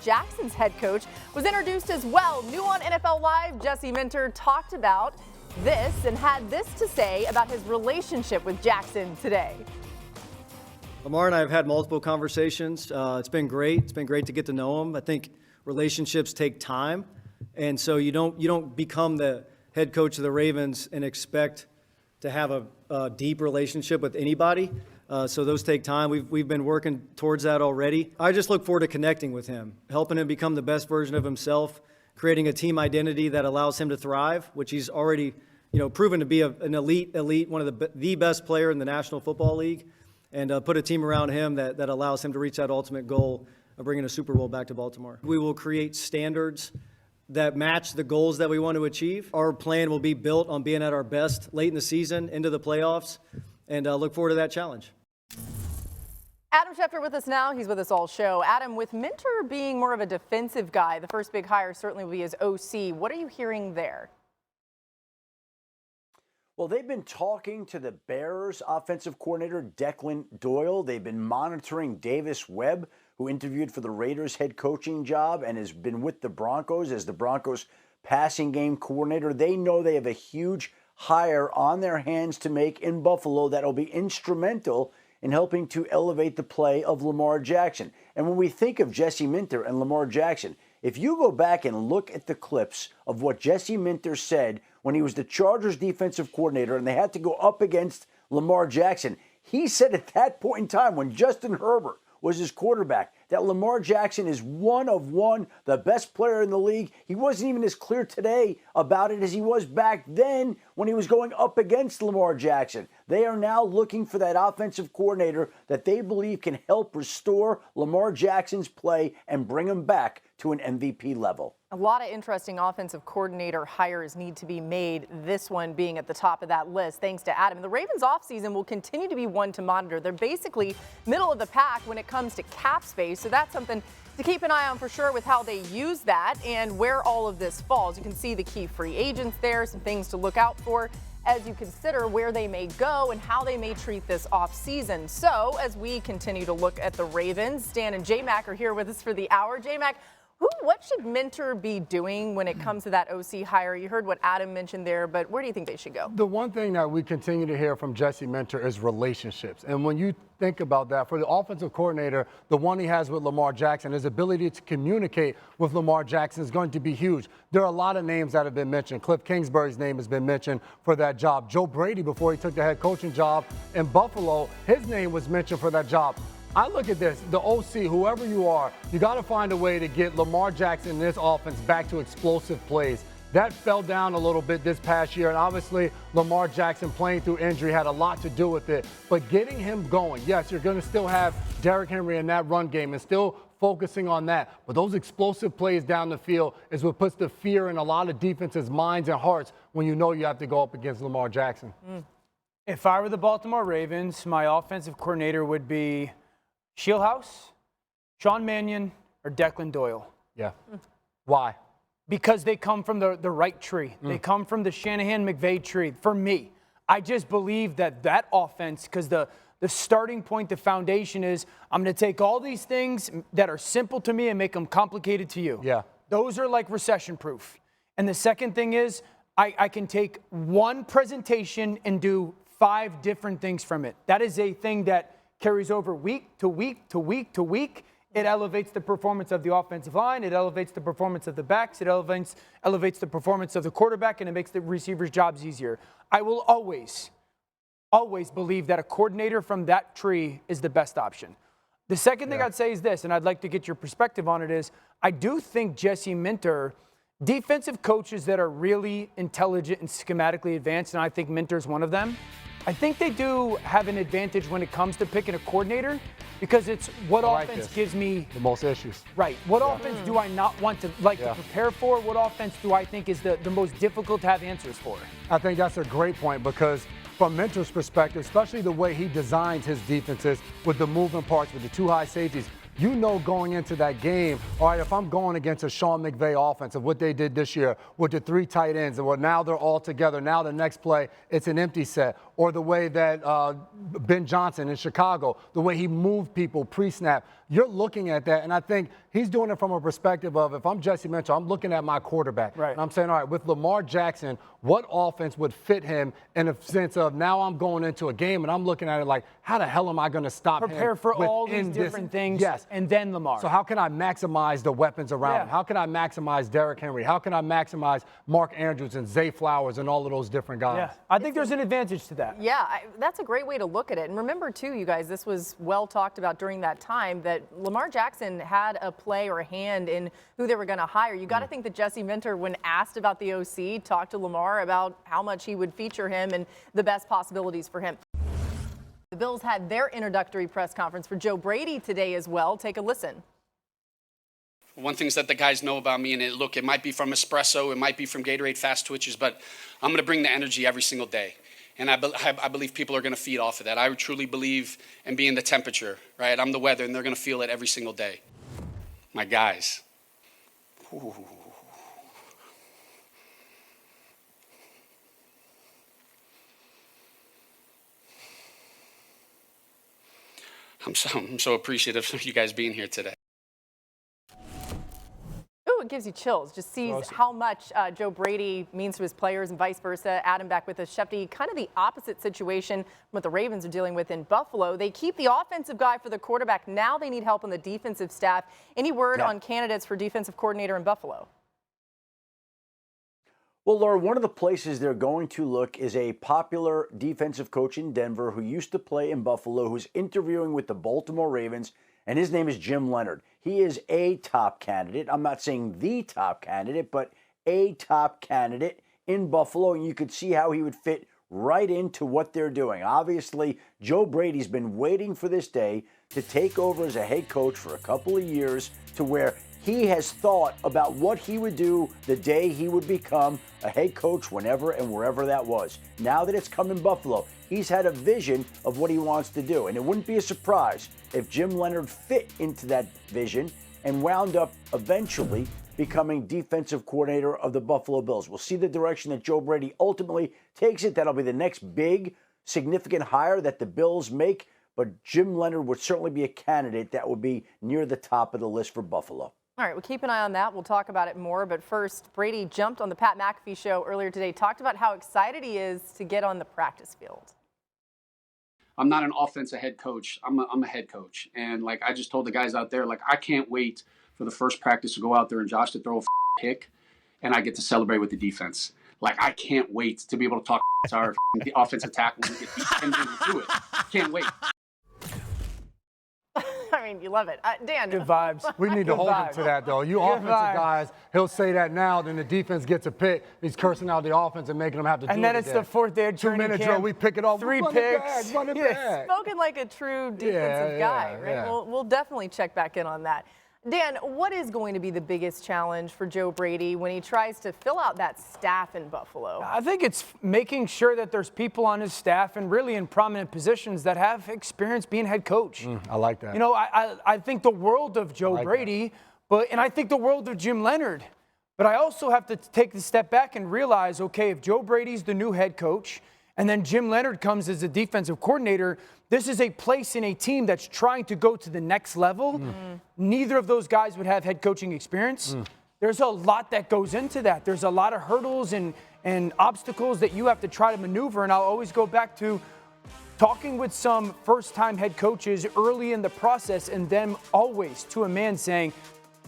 Jackson's head coach, was introduced as well. New on NFL Live, Jesse Minter talked about this and had this to say about his relationship with Jackson today. Lamar and I have had multiple conversations. It's been great. It's been great to get to know him. I think relationships take time, and so you don't become the head coach of the Ravens and expect to have a deep relationship with anybody. So those take time. We've been working towards that already. I just look forward to connecting with him, helping him become the best version of himself, creating a team identity that allows him to thrive, which he's already, proven to be an elite, one of the best player in the National Football League, and put a team around him that allows him to reach that ultimate goal of bringing a Super Bowl back to Baltimore. We will create standards that match the goals that we want to achieve. Our plan will be built on being at our best late in the season, into the playoffs, and look forward to that challenge. Adam Schefter with us now. He's with us all show. Adam, with Minter being more of a defensive guy, the first big hire certainly will be his OC. What are you hearing there? Well, they've been talking to the Bears offensive coordinator, Declan Doyle. They've been monitoring Davis Webb, who interviewed for the Raiders head coaching job and has been with the Broncos as the Broncos passing game coordinator. They know they have a huge hire on their hands to make in Buffalo that will be instrumental in helping to elevate the play of Lamar Jackson. And when we think of Jesse Minter and Lamar Jackson, if you go back and look at the clips of what Jesse Minter said when he was the Chargers defensive coordinator and they had to go up against Lamar Jackson, he said at that point in time when Justin Herbert was his quarterback that Lamar Jackson is one of one, the best player in the league. He wasn't even as clear today about it as he was back then when he was going up against Lamar Jackson. They are now looking for that offensive coordinator that they believe can help restore Lamar Jackson's play and bring him back to an MVP level. A lot of interesting offensive coordinator hires need to be made, this one being at the top of that list, thanks to Adam. The Ravens offseason will continue to be one to monitor. They're basically middle of the pack when it comes to cap space, so that's something to keep an eye on for sure with how they use that and where all of this falls. You can see the key free agents there, some things to look out for as you consider where they may go and how they may treat this offseason. So as we continue to look at the Ravens, Stan and J-Mac are here with us for the hour. J-Mac, what should Minter be doing when it comes to that OC hire? You heard what Adam mentioned there, but where do you think they should go? The one thing that we continue to hear from Jesse Minter is relationships. And when you think about that, for the offensive coordinator, the one he has with Lamar Jackson, his ability to communicate with Lamar Jackson is going to be huge. There are a lot of names that have been mentioned. Cliff Kingsbury's name has been mentioned for that job. Joe Brady, before he took the head coaching job in Buffalo, his name was mentioned for that job. I look at this, the OC, whoever you are, you got to find a way to get Lamar Jackson and this offense back to explosive plays. That fell down a little bit this past year, and obviously Lamar Jackson playing through injury had a lot to do with it. But getting him going, yes, you're going to still have Derrick Henry in that run game and still focusing on that. But those explosive plays down the field is what puts the fear in a lot of defenses' minds and hearts when you know you have to go up against Lamar Jackson. If I were the Baltimore Ravens, my offensive coordinator would be Shieldhouse, Sean Mannion, or Declan Doyle. Yeah. Why? Because they come from the right tree. They come from the Shanahan-McVay tree. For me, I just believe that offense, because the starting point, the foundation is, I'm going to take all these things that are simple to me and make them complicated to you. Yeah. Those are like recession-proof. And the second thing is, I can take one presentation and do 5 different things from it. That is a thing that carries over week to week to week to week. It elevates the performance of the offensive line. It elevates the performance of the backs. It elevates the performance of the quarterback, and it makes the receivers' jobs easier. I will always believe that a coordinator from that tree is the best option. The second thing I'd say is this, and I'd like to get your perspective on it, is I do think Jesse Minter, defensive coaches that are really intelligent and schematically advanced, and I think Minter's one of them, I think they do have an advantage when it comes to picking a coordinator because it's what offense gives me the most issues. Right. What offense do I not want to to prepare for? What offense do I think is the most difficult to have answers for? I think that's a great point because from Minter's perspective, especially the way he designs his defenses with the moving parts, with the 2 high safeties, you know going into that game, all right, if I'm going against a Sean McVay offense of what they did this year with the 3 tight ends, and well, now they're all together. Now the next play, it's an empty set. or the way that Ben Johnson in Chicago, the way he moved people pre-snap. You're looking at that, and I think he's doing it from a perspective of, if I'm Jesse Minter, I'm looking at my quarterback. Right. And I'm saying, all right, with Lamar Jackson, what offense would fit him in a sense of now I'm going into a game and I'm looking at it like, how the hell am I going to stop him? Prepare for all these within different things, yes. and then Lamar. So how can I maximize the weapons around him? How can I maximize Derrick Henry? How can I maximize Mark Andrews and Zay Flowers and all of those different guys? Yeah, I think there's an advantage to that. Yeah, that's a great way to look at it. And remember, too, you guys, this was well talked about during that time, that Lamar Jackson had a play or a hand in who they were going to hire. You got to think that Jesse Minter, when asked about the OC, talked to Lamar about how much he would feature him and the best possibilities for him. The Bills had their introductory press conference for Joe Brady today as well. Take a listen. One thing that the guys know about me, and it might be from espresso, it might be from Gatorade Fast Twitches, but I'm going to bring the energy every single day. And I believe people are going to feed off of that. I truly believe in being the temperature, right? I'm the weather, and they're going to feel it every single day. My guys. Ooh. I'm so appreciative of you guys being here today. Ooh, it gives you chills. Just sees how much Joe Brady means to his players and vice versa. Adam back with us. Shefty, kind of the opposite situation from what the Ravens are dealing with in Buffalo. They keep the offensive guy for the quarterback. Now they need help on the defensive staff. Any word on candidates for defensive coordinator in Buffalo? Well, Laura, one of the places they're going to look is a popular defensive coach in Denver who used to play in Buffalo, who's interviewing with the Baltimore Ravens, and his name is Jim Leonhard. He is a top candidate. I'm not saying the top candidate, but a top candidate in Buffalo, and you could see how he would fit right into what they're doing. Obviously, Joe Brady's been waiting for this day to take over as a head coach for a couple of years, to where he has thought about what he would do the day he would become a head coach, whenever and wherever that was. Now that it's come in Buffalo, he's had a vision of what he wants to do. And it wouldn't be a surprise if Jim Leonhard fit into that vision and wound up eventually becoming defensive coordinator of the Buffalo Bills. We'll see the direction that Joe Brady ultimately takes it. That'll be the next big, significant hire that the Bills make. But Jim Leonhard would certainly be a candidate that would be near the top of the list for Buffalo. All right, we'll keep an eye on that. We'll talk about it more. But first, Brady jumped on the Pat McAfee show earlier today, talked about how excited he is to get on the practice field. I'm not an offensive head coach. I'm a head coach. And, I just told the guys out there, I can't wait for the first practice to go out there and Josh to throw a pick, and I get to celebrate with the defense. I can't wait to be able to talk to our the offensive tackles and get these 10 dudes to do it. Can't wait. I mean, you love it. Dan. Good vibes. We need to hold him to that, though. You offensive guys, he'll say that now, then the defense gets a pick. He's cursing out the offense and making them have to do it. And then it's the fourth day of training 2-minute camp. drill, we pick it off. 3 run picks. Run it back. Spoken like a true defensive guy, right? Yeah. We'll definitely check back in on that. Dan, what is going to be the biggest challenge for Joe Brady when he tries to fill out that staff in Buffalo? I think it's making sure that there's people on his staff and really in prominent positions that have experience being head coach. I like that. You know, I think the world of Joe Brady, and I think the world of Jim Leonhard. But I also have to take the step back and realize, okay, if Joe Brady's the new head coach and then Jim Leonhard comes as a defensive coordinator, this is a place in a team that's trying to go to the next level. Neither of those guys would have head coaching experience. There's a lot that goes into that. There's a lot of hurdles and obstacles that you have to try to maneuver. And I'll always go back to talking with some first-time head coaches early in the process and them always to a man saying,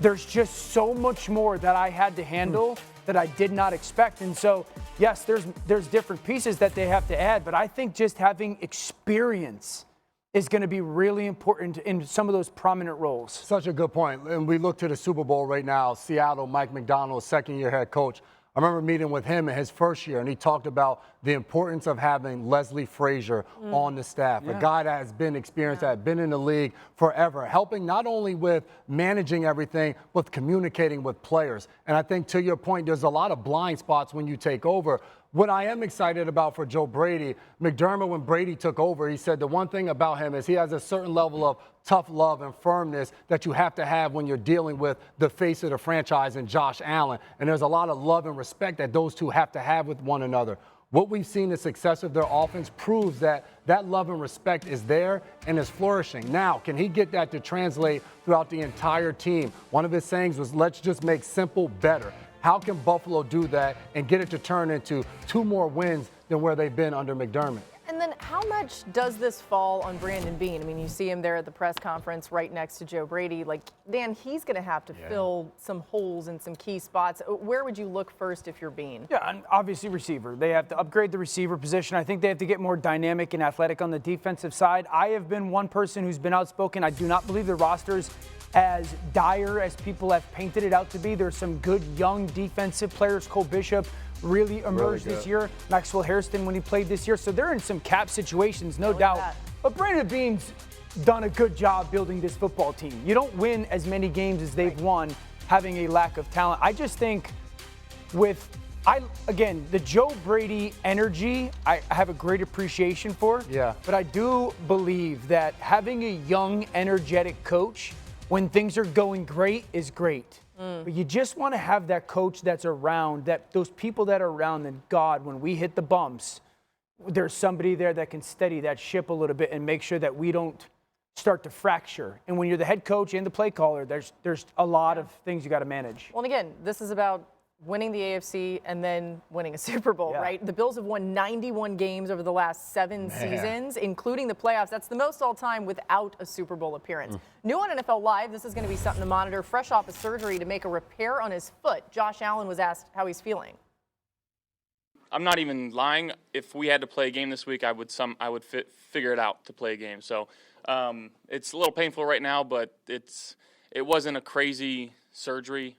there's just so much more that I had to handle that I did not expect. And so, yes, there's different pieces that they have to add, but I think just having experience is going to be really important in some of those prominent roles. Such a good point. And we look to the Super Bowl right now. Seattle, Mike McDonald, second-year head coach. I remember meeting with him in his first year, and he talked about the importance of having Leslie Frazier on the staff, a guy that has been experienced, that has been in the league forever, helping not only with managing everything, but communicating with players. And I think, to your point, there's a lot of blind spots when you take over. What I am excited about for Joe Brady, McDermott, when Brady took over, he said the one thing about him is he has a certain level of tough love and firmness that you have to have when you're dealing with the face of the franchise and Josh Allen. And there's a lot of love and respect that those two have to have with one another. What we've seen, the success of their offense proves that that love and respect is there and is flourishing. Now, can he get that to translate throughout the entire team? One of his sayings was, let's just make simple better. How can Buffalo do that and get it to turn into 2 more wins than where they've been under McDermott? And then how much does this fall on Brandon Beane? I mean, you see him there at the press conference right next to Joe Brady. Like, Dan, he's going to have to fill some holes in some key spots. Where would you look first if you're Beane? Yeah, and obviously receiver. They have to upgrade the receiver position. I think they have to get more dynamic and athletic on the defensive side. I have been one person who's been outspoken. I do not believe the roster's as dire as people have painted it out to be. There's some good young defensive players. Cole Bishop really emerged this year. Maxwell Hairston when he played this year. So they're in some cap situations, no doubt. But Brandon Beane's done a good job building this football team. You don't win as many games as they've won having a lack of talent. I just think again, the Joe Brady energy, I have a great appreciation for. Yeah. But I do believe that having a young, energetic coach when things are going great is great. But you just want to have that coach that's around, that those people that are around, and God, when we hit the bumps, there's somebody there that can steady that ship a little bit and make sure that we don't start to fracture. And when you're the head coach and the play caller, there's a lot of things you got to manage. Well, and again, this is about winning the AFC and then winning a Super Bowl, right? The Bills have won 91 games over the last 7 seasons, including the playoffs. That's the most all time without a Super Bowl appearance. New on NFL Live, this is going to be something to monitor. Fresh off a surgery to make a repair on his foot, Josh Allen was asked how he's feeling. I'm not even lying. If we had to play a game this week, I would figure it out to play a game. So it's a little painful right now, but it wasn't a crazy surgery.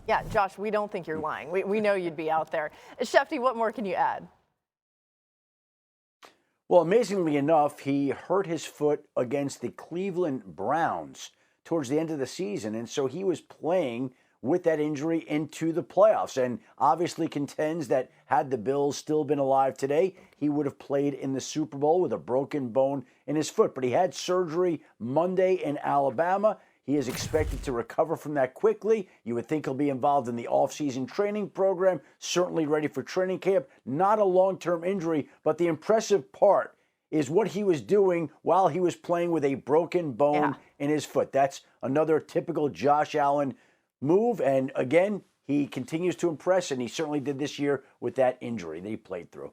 Yeah, Josh, we don't think you're lying. We know you'd be out there. Shefty, what more can you add? Well, amazingly enough, he hurt his foot against the Cleveland Browns towards the end of the season, and so he was playing with that injury into the playoffs, and obviously contends that had the Bills still been alive today, he would have played in the Super Bowl with a broken bone in his foot. But he had surgery Monday in Alabama. He is expected to recover from that quickly. You would think he'll be involved in the offseason training program, certainly ready for training camp. Not a long-term injury, but the impressive part is what he was doing while he was playing with a broken bone in his foot. That's another typical Josh Allen move. And again, he continues to impress, and he certainly did this year with that injury that he played through.